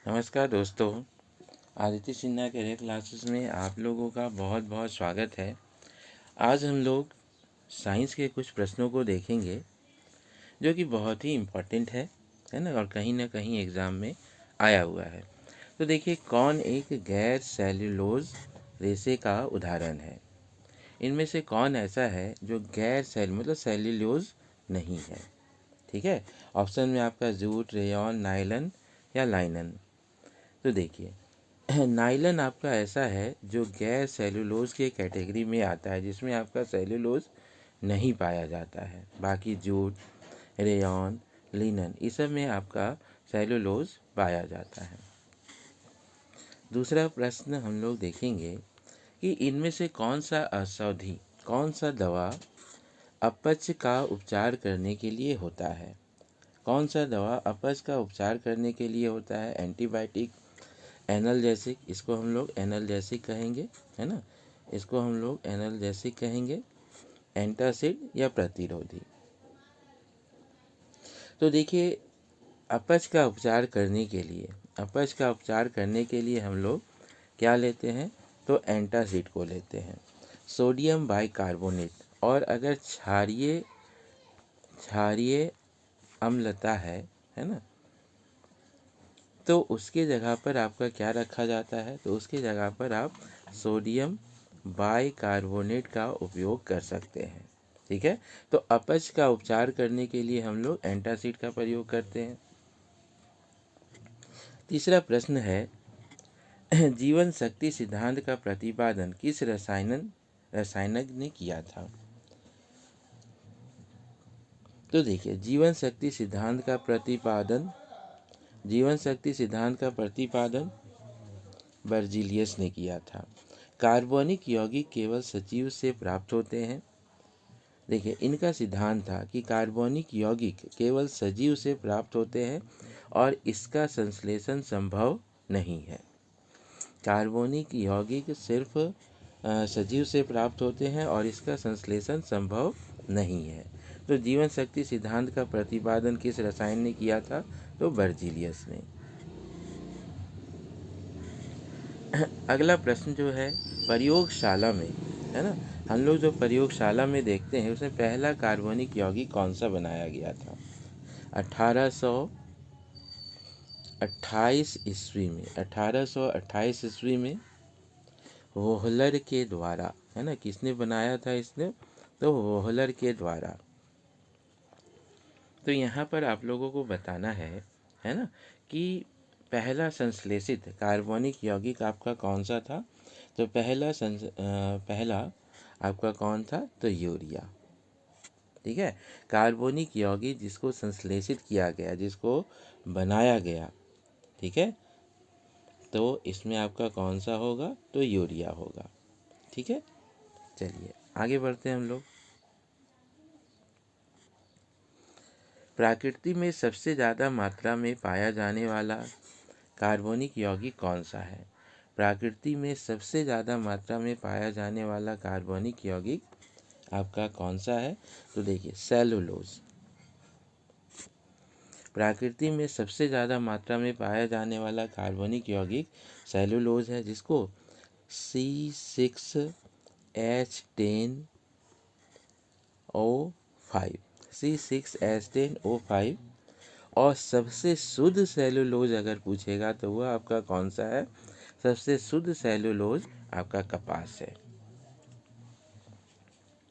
नमस्कार दोस्तों, आदित्य सिन्हा के क्लासेस में आप लोगों का बहुत बहुत स्वागत है। आज हम लोग साइंस के कुछ प्रश्नों को देखेंगे जो कि बहुत ही इम्पोर्टेंट है ना, और कहीं ना कहीं एग्ज़ाम में आया हुआ है। तो देखिए, कौन एक गैर सेल्यूलोज रेशे का उदाहरण है? इनमें से कौन ऐसा है जो गैर मतलब सेल्यूलोज नहीं है? ठीक है, ऑप्शन में आपका जूट, रेयॉन, नायलन या लाइनन। तो देखिए, नायलन आपका ऐसा है जो गैर सेलुलोज के कैटेगरी में आता है, जिसमें आपका सेलुलोज नहीं पाया जाता है। बाकी जूट, रेयॉन, लिनन, इस सब में आपका सेलुलोज पाया जाता है। दूसरा प्रश्न हम लोग देखेंगे कि इनमें से कौन सा औषधि, कौन सा दवा अपच का उपचार करने के लिए होता है? कौन सा दवा अपच का उपचार करने के लिए होता है? एंटीबायोटिक, एनाल्जेसिक, इसको हम लोग एनाल्जेसिक कहेंगे, है ना, इसको हम लोग एनाल्जेसिक कहेंगे, एंटासिड या प्रतिरोधी। तो देखिए, अपच का उपचार करने के लिए, अपच का उपचार करने के लिए हम लोग क्या लेते हैं? तो एंटासिड को लेते हैं, सोडियम बाइकार्बोनेट। और अगर क्षारीय क्षारीय अम्लता है ना, तो उसके जगह पर आपका क्या रखा जाता है? तो उसके जगह पर आप सोडियम बाइकार्बोनेट का उपयोग कर सकते हैं। ठीक है, तो अपच का उपचार करने के लिए हम लोग एंटासिड का प्रयोग करते हैं। तीसरा प्रश्न है, जीवन शक्ति सिद्धांत का प्रतिपादन किस रसायनज्ञ ने किया था? तो देखिए, जीवन शक्ति सिद्धांत का प्रतिपादन बर्जीलियस ने किया था। कार्बनिक यौगिक केवल सजीव से प्राप्त होते हैं। देखिए, इनका सिद्धांत था कि कार्बनिक यौगिक केवल सजीव से प्राप्त होते हैं और इसका संश्लेषण संभव नहीं है। कार्बनिक यौगिक सिर्फ सजीव से प्राप्त होते हैं और इसका संश्लेषण संभव नहीं है। तो जीवन शक्ति सिद्धांत का प्रतिपादन किस रसायन ने किया था? तो बर्जीलियस ने। अगला प्रश्न जो है, प्रयोगशाला में, है ना, हम लोग जो प्रयोगशाला में देखते हैं उसमें पहला कार्बनिक यौगिक कौन सा बनाया गया था? 1828 ईस्वी में, 1828 ईस्वी में वोहलर के द्वारा, है ना, किसने बनाया था इसने? तो वोहलर के द्वारा। तो यहाँ पर आप लोगों को बताना है ना, कि पहला संश्लेषित कार्बनिक यौगिक आपका कौन सा था? तो पहला आपका कौन था? तो यूरिया। ठीक है, कार्बनिक यौगिक जिसको संश्लेषित किया गया, जिसको बनाया गया, ठीक है, तो इसमें आपका कौन सा होगा? तो यूरिया होगा। ठीक है, चलिए आगे बढ़ते हैं हम लोग। प्रकृति में सबसे ज़्यादा मात्रा में पाया जाने वाला कार्बनिक यौगिक कौन सा है? प्रकृति में सबसे ज़्यादा मात्रा में पाया जाने वाला कार्बनिक यौगिक आपका कौन सा है? तो देखिए, सेलुलोज। प्रकृति में सबसे ज़्यादा मात्रा में पाया जाने वाला कार्बनिक यौगिक सेलुलोज है, जिसको C6H10O5 C6H10O5। और सबसे शुद्ध सेलुलोज अगर पूछेगा तो वह आपका कौन सा है? सबसे शुद्ध सेलुलोज आपका कपास है।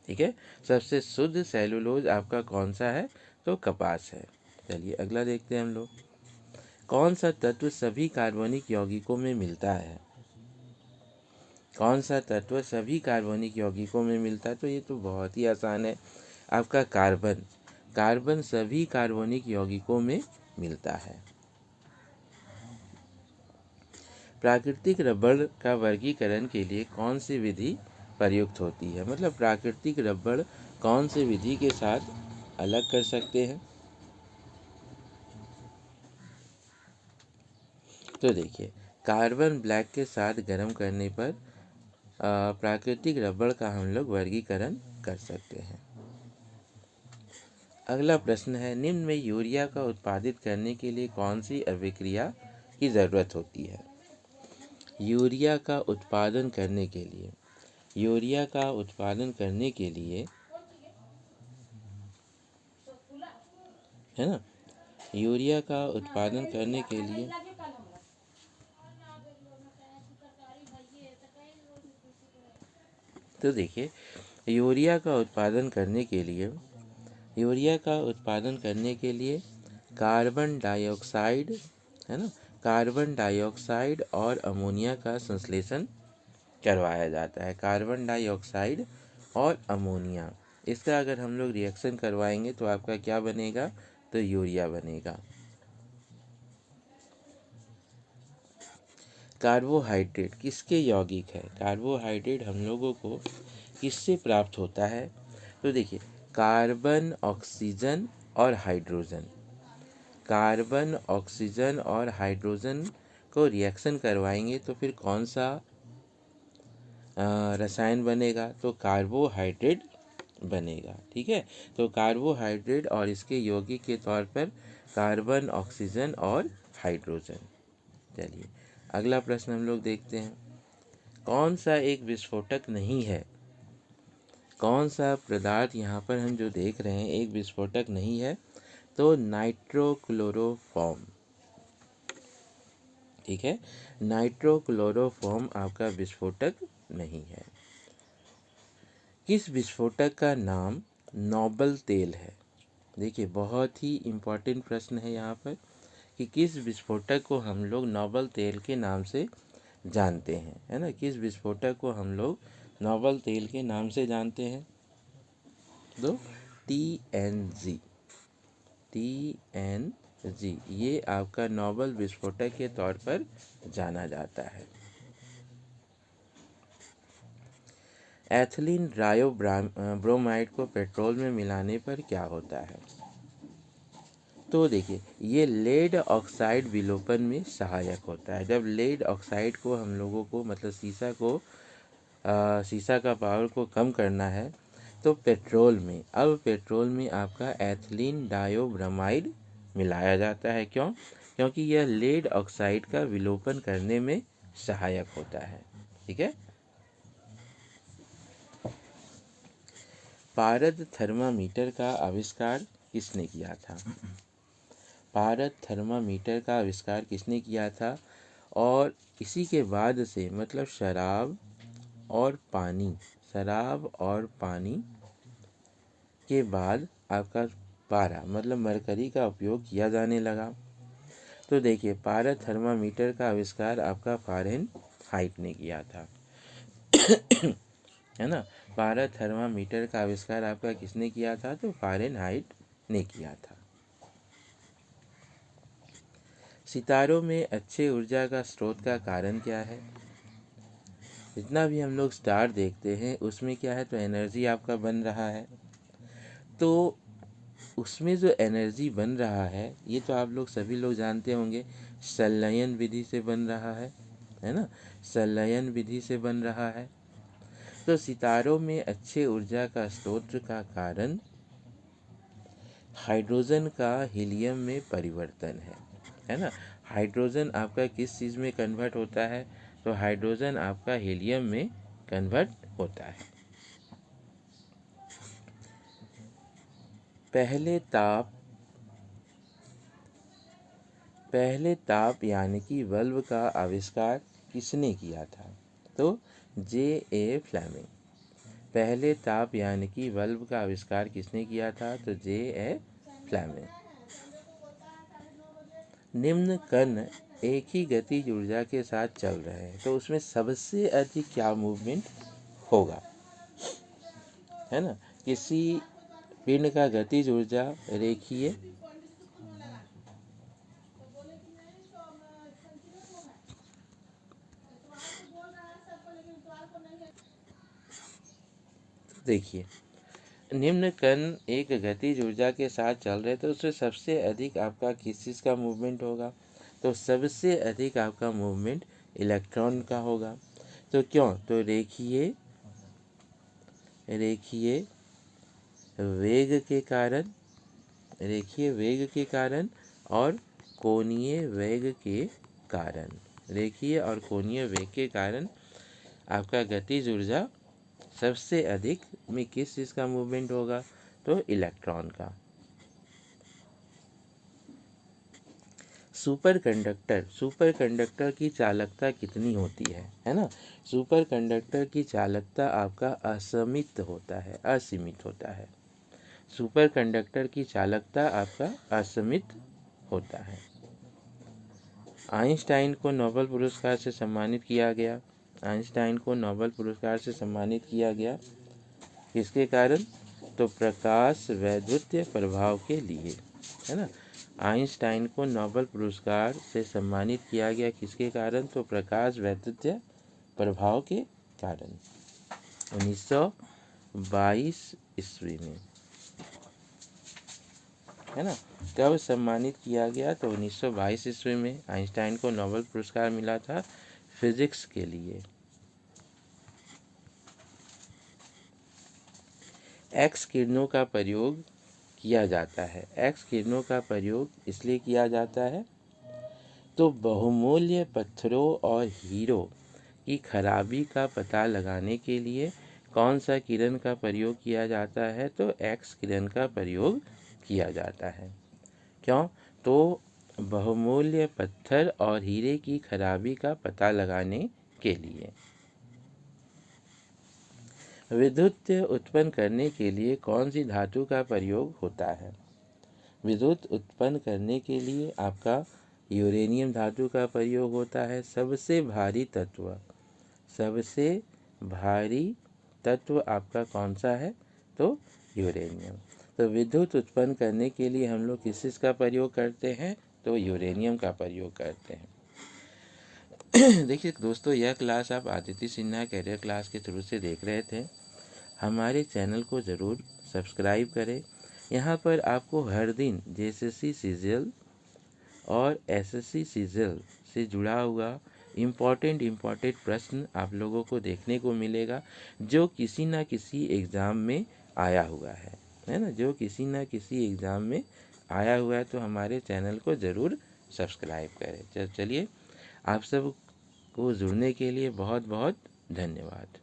ठीक है, सबसे शुद्ध सेलुलोज आपका कौन सा है? तो कपास है। चलिए अगला देखते हैं हम लोग। कौन सा तत्व सभी कार्बनिक यौगिकों में मिलता है? कौन सा तत्व सभी कार्बनिक यौगिकों में मिलता है? तो ये तो बहुत ही आसान है, आपका कार्बन। कार्बन सभी कार्बनिक यौगिकों में मिलता है। प्राकृतिक रबड़ का वर्गीकरण के लिए कौन सी विधि प्रयुक्त होती है? मतलब प्राकृतिक रबड़ कौन सी विधि के साथ अलग कर सकते हैं? तो देखिए, कार्बन ब्लैक के साथ गर्म करने पर प्राकृतिक रबड़ का हम लोग वर्गीकरण कर सकते हैं। अगला प्रश्न है, निम्न में यूरिया का उत्पादित करने के लिए कौन सी अभिक्रिया की ज़रूरत होती है। यूरिया का उत्पादन करने के लिए, यूरिया का उत्पादन करने के लिए, है ना, यूरिया का उत्पादन करने के लिए तो देखिए, यूरिया का उत्पादन करने के लिए, यूरिया का उत्पादन करने के लिए कार्बन डाइऑक्साइड, है ना, कार्बन डाइऑक्साइड और अमोनिया का संश्लेषण करवाया जाता है। कार्बन डाइऑक्साइड और अमोनिया, इसका अगर हम लोग रिएक्शन करवाएंगे तो आपका क्या बनेगा, तो यूरिया बनेगा। कार्बोहाइड्रेट किसके यौगिक है, कार्बोहाइड्रेट हम लोगों को किससे प्राप्त होता है, तो देखिए, कार्बन, ऑक्सीजन और हाइड्रोजन, कार्बन, ऑक्सीजन और हाइड्रोजन को रिएक्शन करवाएंगे तो फिर कौन सा रसायन बनेगा, तो कार्बोहाइड्रेट बनेगा। ठीक है, तो कार्बोहाइड्रेट और इसके यौगिक के तौर पर कार्बन, ऑक्सीजन और हाइड्रोजन। चलिए अगला प्रश्न हम लोग देखते हैं, कौन सा एक विस्फोटक नहीं है, कौन सा पदार्थ यहाँ पर हम जो देख रहे हैं एक विस्फोटक नहीं है, तो नाइट्रोक्लोरोफॉर्म। ठीक है, नाइट्रोक्लोरोफॉर्म आपका विस्फोटक नहीं है। किस विस्फोटक का नाम नोबल तेल है, देखिए बहुत ही इम्पोर्टेंट प्रश्न है यहाँ पर कि किस विस्फोटक को हम लोग नोबल तेल के नाम से जानते हैं, है ना, किस विस्फोटक को हम लोग नोबल तेल के नाम से जानते हैं, तो TNG, TNG ये आपका नोबल विस्फोटक के तौर पर जाना जाता है। एथिलीन ब्रोमाइड को पेट्रोल में मिलाने पर क्या होता है, तो देखिए, ये लेड ऑक्साइड विलोपन में सहायक होता है। जब लेड ऑक्साइड को हम लोगों को, मतलब सीसा का पावर को कम करना है तो पेट्रोल में, अब पेट्रोल में आपका एथिलीन डायोब्रोमाइड मिलाया जाता है। क्यों, क्योंकि यह लेड ऑक्साइड का विलोपन करने में सहायक होता है। ठीक है, पारद थर्मामीटर का आविष्कार किसने किया था, पारद थर्मामीटर का आविष्कार किसने किया था, और इसी के बाद से मतलब शराब और पानी के बाद आपका पारा मतलब मरकरी का उपयोग किया जाने लगा। तो देखिए, पारा थर्मामीटर का आविष्कार आपका फ़ारेनहाइट ने किया था, है ना, पारा थर्मामीटर का आविष्कार आपका किसने किया था, तो फ़ारेनहाइट ने किया था। सितारों में अच्छे ऊर्जा का स्रोत का कारण क्या है, जितना भी हम लोग स्टार देखते हैं उसमें क्या है, तो एनर्जी आपका बन रहा है। तो उसमें जो एनर्जी बन रहा है ये तो आप लोग सभी लोग जानते होंगे, संलयन विधि से बन रहा है ना, संलयन विधि से बन रहा है। तो सितारों में अच्छे ऊर्जा का स्रोत का कारण हाइड्रोजन का हीलियम में परिवर्तन है ना, हाइड्रोजन आपका किस चीज़ में कन्वर्ट होता है, तो हाइड्रोजन आपका हीलियम में कन्वर्ट होता है। पहले ताप यानी कि बल्ब का आविष्कार किसने किया था, तो J.A. फ्लेमिंग। पहले ताप यानी कि बल्ब का आविष्कार किसने किया था, तो J.A. फ्लेमिंग। निम्न कण एक ही गतिज ऊर्जा के साथ चल रहे हैं तो उसमें सबसे अधिक क्या मूवमेंट होगा, है ना, किसी पिंड का गतिज ऊर्जा रेखीय देखिए, निम्न कण एक गतिज ऊर्जा के साथ चल रहे तो उसमें सबसे अधिक आपका किस चीज़ का मूवमेंट होगा, तो सबसे अधिक आपका मूवमेंट इलेक्ट्रॉन का होगा। तो क्यों, तो रेखीय वेग के कारण, रेखीय वेग के कारण और कोणीय वेग के कारण, रेखीय और कोणीय वेग के कारण आपका गतिज ऊर्जा सबसे अधिक में किस चीज़ का मूवमेंट होगा? तो इलेक्ट्रॉन का। सुपर कंडक्टर की चालकता कितनी होती है ना? सुपर कंडक्टर की चालकता आपका असीमित होता है। सुपर कंडक्टर की चालकता आपका असीमित होता है। आइंस्टाइन को नोबेल पुरस्कार से सम्मानित किया गया। आइंस्टाइन को नोबेल पुरस्कार से सम्मानित किया गया किसके कारण? तो प्रकाश वैद्युतीय प्रभाव के लिए, है ना। आइंस्टाइन को नोबेल पुरस्कार से सम्मानित किया गया किसके कारण? तो प्रकाश वैद्युतीय प्रभाव के कारण 1922 ईस्वी में, है ना। कब सम्मानित किया गया? तो 1922 ईस्वी में आइंस्टाइन को नोबेल पुरस्कार मिला था फिजिक्स के लिए। एक्स किरणों का प्रयोग किया जाता है। एक्स किरणों का प्रयोग इसलिए किया जाता है तो बहुमूल्य पत्थरों और हीरों की खराबी का पता लगाने के लिए कौन सा किरण का प्रयोग किया जाता है? तो एक्स किरण का प्रयोग किया जाता है। क्यों? तो बहुमूल्य पत्थर और हीरे की खराबी का पता लगाने के लिए। विद्युत उत्पन्न करने के लिए कौन सी धातु का प्रयोग होता है? विद्युत उत्पन्न करने के लिए आपका यूरेनियम धातु का प्रयोग होता है। सबसे भारी तत्व आपका कौन सा है? तो यूरेनियम। तो विद्युत उत्पन्न करने के लिए हम लोग किस चीज़ का प्रयोग करते हैं? तो यूरेनियम का प्रयोग करते हैं। देखिए दोस्तों, यह क्लास आप आदित्य सिन्हा कैरियर क्लास के थ्रू से देख रहे थे। हमारे चैनल को ज़रूर सब्सक्राइब करें। यहाँ पर आपको हर दिन जेएसएससी सीजीएल और एसएससी सीजीएल से जुड़ा हुआ इम्पॉर्टेंट प्रश्न आप लोगों को देखने को मिलेगा, जो किसी ना किसी एग्ज़ाम में आया हुआ है ना, जो किसी ना किसी एग्ज़ाम में आया हुआ है। तो हमारे चैनल को ज़रूर सब्सक्राइब करें। चलिए, आप सब को जुड़ने के लिए बहुत बहुत धन्यवाद।